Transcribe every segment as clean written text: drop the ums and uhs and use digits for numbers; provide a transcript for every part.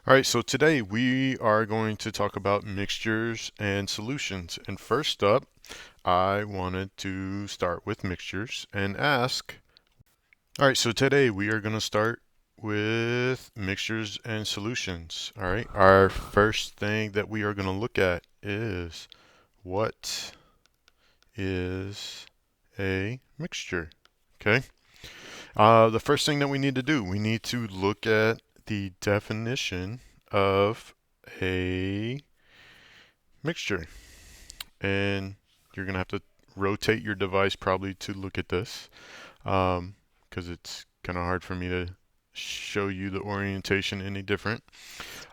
All right, so today we are going to talk about mixtures and solutions. And first up, I wanted to start with mixtures and ask, all right, so today we are going to start with mixtures and solutions. All right, our first thing that we are going to look at is what is a mixture? Okay. The first thing that we need to do, we need to look at the definition of a mixture. And you're going to have to rotate your device probably to look at this because it's kind of hard for me to show you the orientation any different.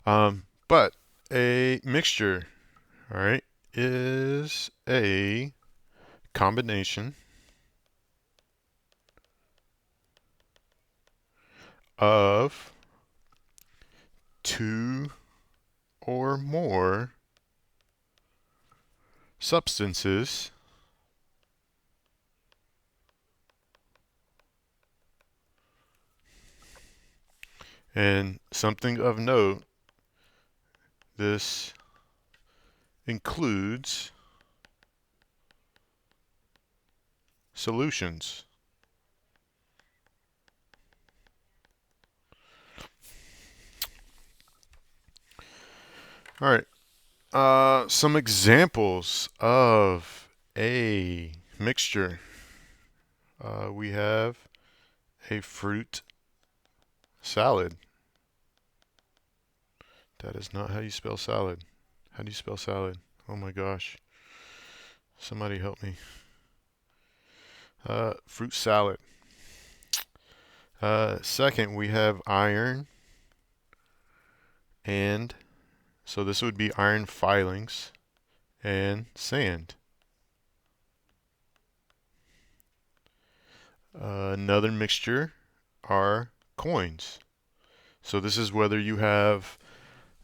But a mixture, all right, is a combination of two or more substances and something of note, this includes solutions. All right. Some examples of a mixture. We have a fruit salad. That is not how you spell salad. How do you spell salad? Oh my gosh. Somebody help me. Fruit salad. Second, we have iron and, so this would be iron filings and sand. Another mixture are coins. So this is whether you have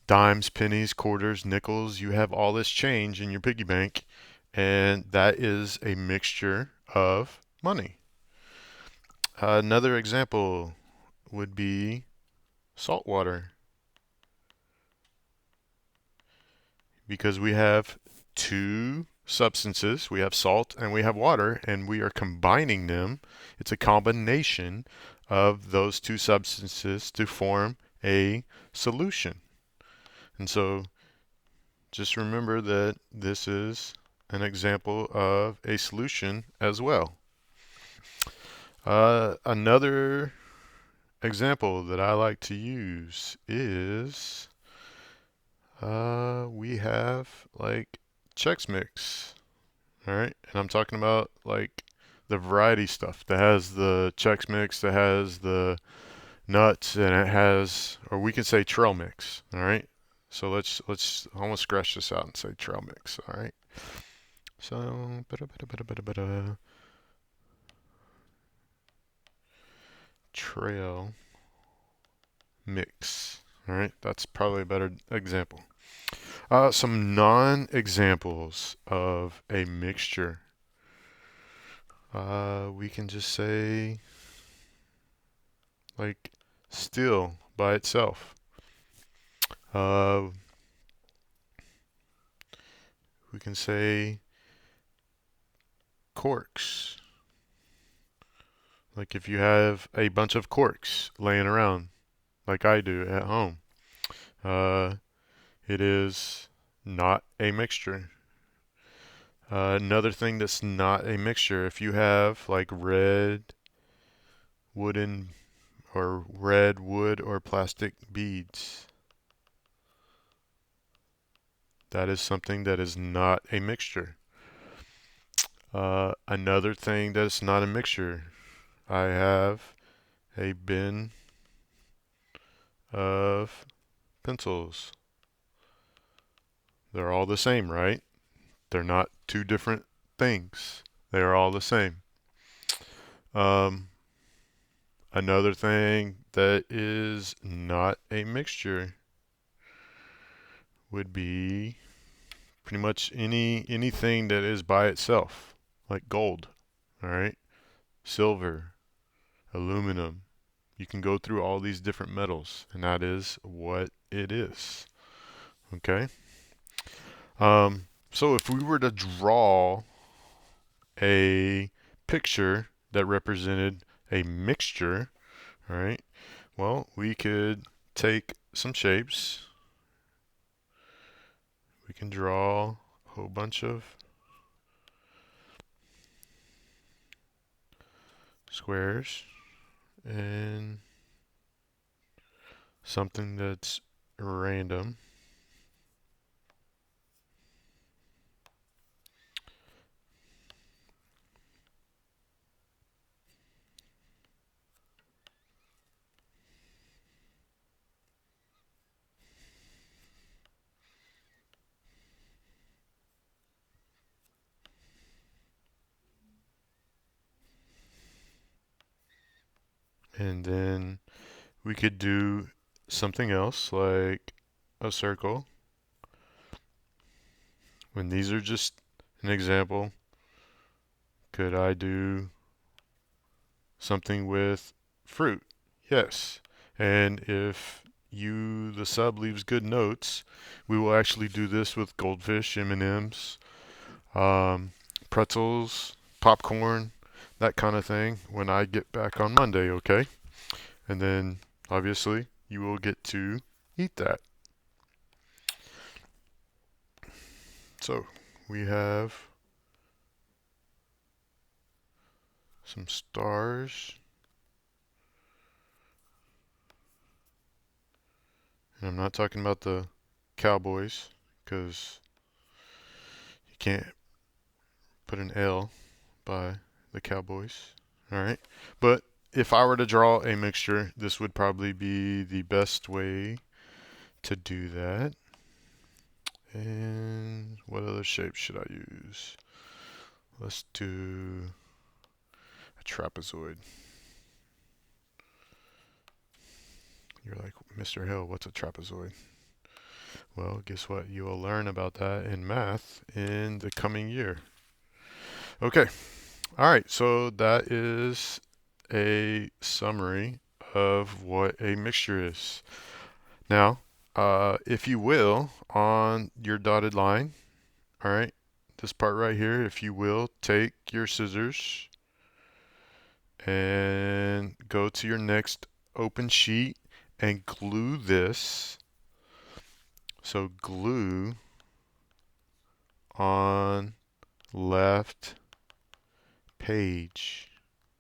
dimes, pennies, quarters, nickels, you have all this change in your piggy bank, and that is a mixture of money. Another example would be salt water, because we have two substances, we have salt and we have water, and we are combining them. It's a combination of those two substances to form a solution. And so just remember that this is an example of a solution as well. Another example that I like to use is we have like Chex Mix. All right. And I'm talking about like the variety stuff that has the Chex Mix, that has the nuts, and it has, or we can say trail mix. All right. So let's almost scratch this out and say trail mix. All right. So trail mix. All right, that's probably a better example. Some non-examples of a mixture. We can just say like steel by itself. Uh, we can say corks. Like if you have a bunch of corks laying around, like I do at home, uh, it is not a mixture. Another thing that's not a mixture, if you have like red wooden or red wood or plastic beads, that is something that is not a mixture. Another thing that's not a mixture, I have a bin of pencils. They're all the same, right? They're not two different things. They're all the same. Um, Another thing that is not a mixture would be pretty much anything that is by itself, like gold, all right, silver, aluminum, You can go through all these different metals, and that is what it is. Okay. So if we were to draw a picture that represented a mixture, all right, well, we could take some shapes. We can draw a whole bunch of squares and something that's random. And then we could do something else like a circle. When these are just an example, could I do something with fruit? Yes. And if you, the sub, leaves good notes, we will actually do this with goldfish, M&Ms, um, pretzels, popcorn, that kind of thing when I get back on Monday, okay? And then obviously you will get to eat that. So we have some stars. And I'm not talking about the Cowboys because you can't put an L by the Cowboys. All right. But if I were to draw a mixture, this would probably be the best way to do that. And what other shape should I use? Let's do a trapezoid. You're like, Mr. Hill, what's a trapezoid? Well, guess what? You will learn about that in math in the coming year. Okay. All right. So that is a summary of what a mixture is. Now, if you will, on your dotted line, all right, this part right here, if you will, take your scissors and go to your next open sheet and glue this. So glue on left page.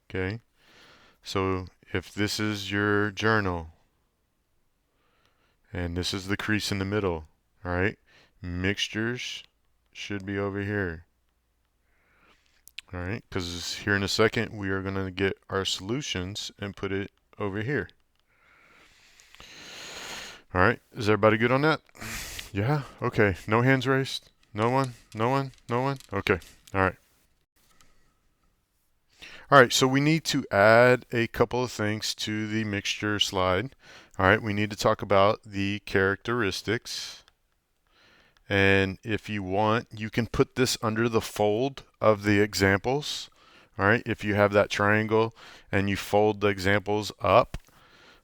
Okay. So if this is your journal and this is the crease in the middle, all right, mixtures should be over here. All right, because here in a second we are going to get our solutions and put it over here. All right, is everybody good on that? Yeah? Okay, no hands raised? No one? No one? No one? Okay, all right. All right, so we need to add a couple of things to the mixture slide. All right, we need to talk about the characteristics. And if you want, you can put this under the fold of the examples. All right, if you have that triangle and you fold the examples up,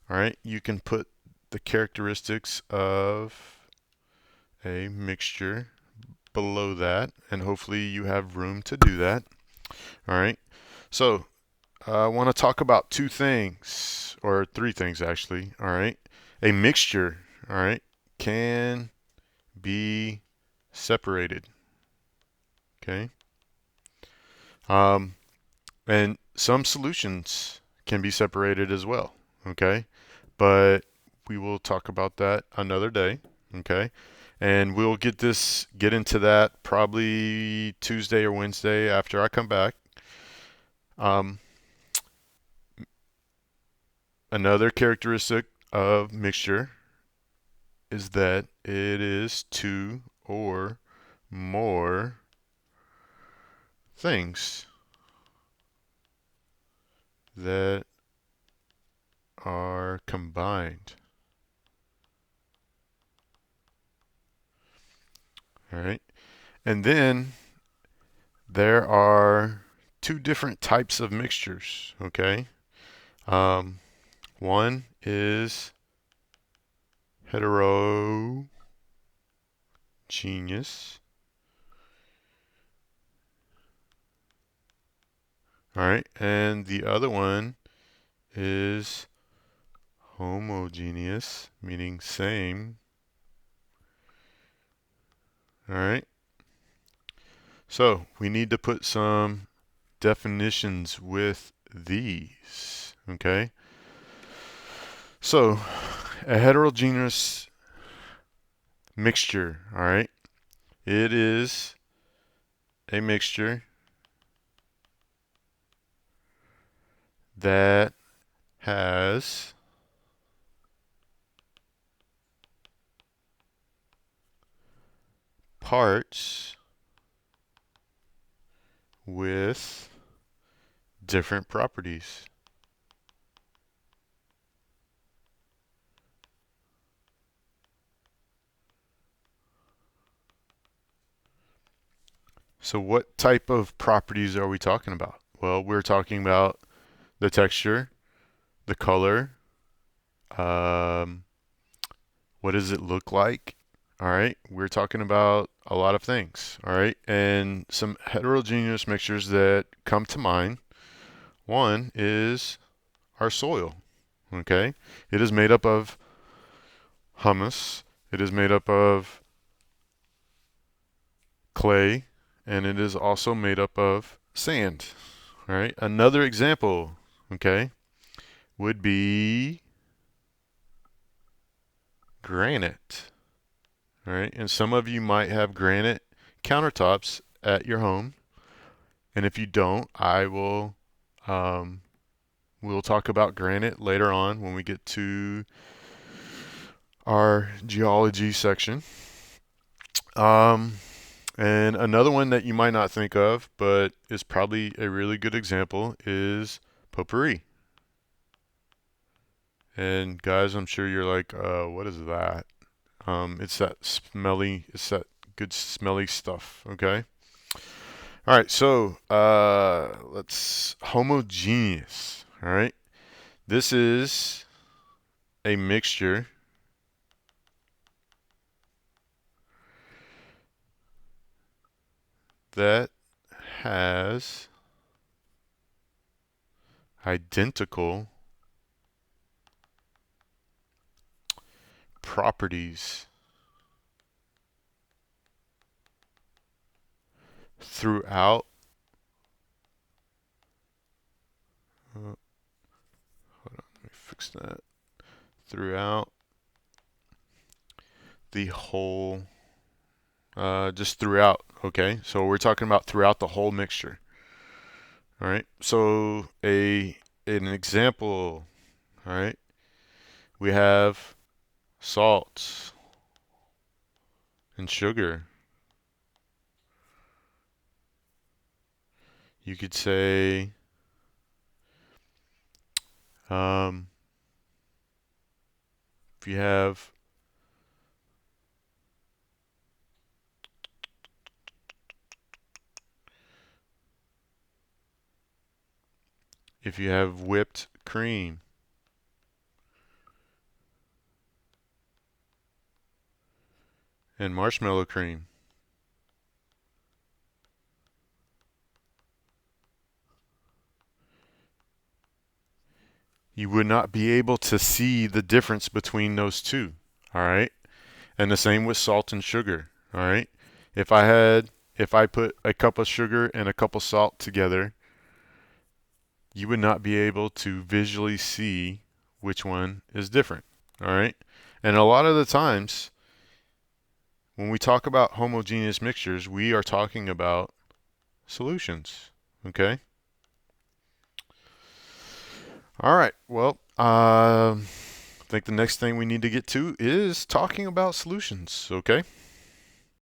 all right, you can put the characteristics of a mixture below that, and hopefully you have room to do that. All right, so I want to talk about two things, or three things actually. All right, a mixture, all right, can be separated. Okay. Um, and some solutions can be separated as well. Okay. But we will talk about that another day. Okay. And we'll get into that probably Tuesday or Wednesday after I come back. Um, Another characteristic of mixture is that it is two or more things that are combined. All right. And then there are two different types of mixtures. Okay. Um, One is heterogeneous. All right, and the other one is homogeneous, meaning same. All right, so we need to put some definitions with these. Okay, so a heterogeneous mixture. All right, it is a mixture that has parts with different properties. So what type of properties are we talking about? Well, we're talking about the texture, the color, um, what does it look like? All right, we're talking about a lot of things. All right, and some heterogeneous mixtures that come to mind. One is our soil. Okay, it is made up of humus, it is made up of clay, and it is also made up of sand. All right, another example, okay, would be granite. All right, and some of you might have granite countertops at your home, and if you don't, um, we'll talk about granite later on when we get to our geology section. Um, and another one that you might not think of, but is probably a really good example, is potpourri. And guys, I'm sure you're like, what is that? It's that good smelly stuff, okay? All right, so let's homogeneous. All right, this is a mixture that has identical properties throughout. Hold on, let me fix that. Throughout the whole, just throughout. Okay, so we're talking about throughout the whole mixture. All right, so an example. All right, we have salts and sugar. You could say um, if you have whipped cream, and marshmallow cream, you would not be able to see the difference between those two. All right. And the same with salt and sugar. All right. If I had, if I put a cup of sugar and a cup of salt together, you would not be able to visually see which one is different. All right. And a lot of the times, when we talk about homogeneous mixtures, we are talking about solutions. Okay. All right. Well, I think the next thing we need to get to is talking about solutions. Okay.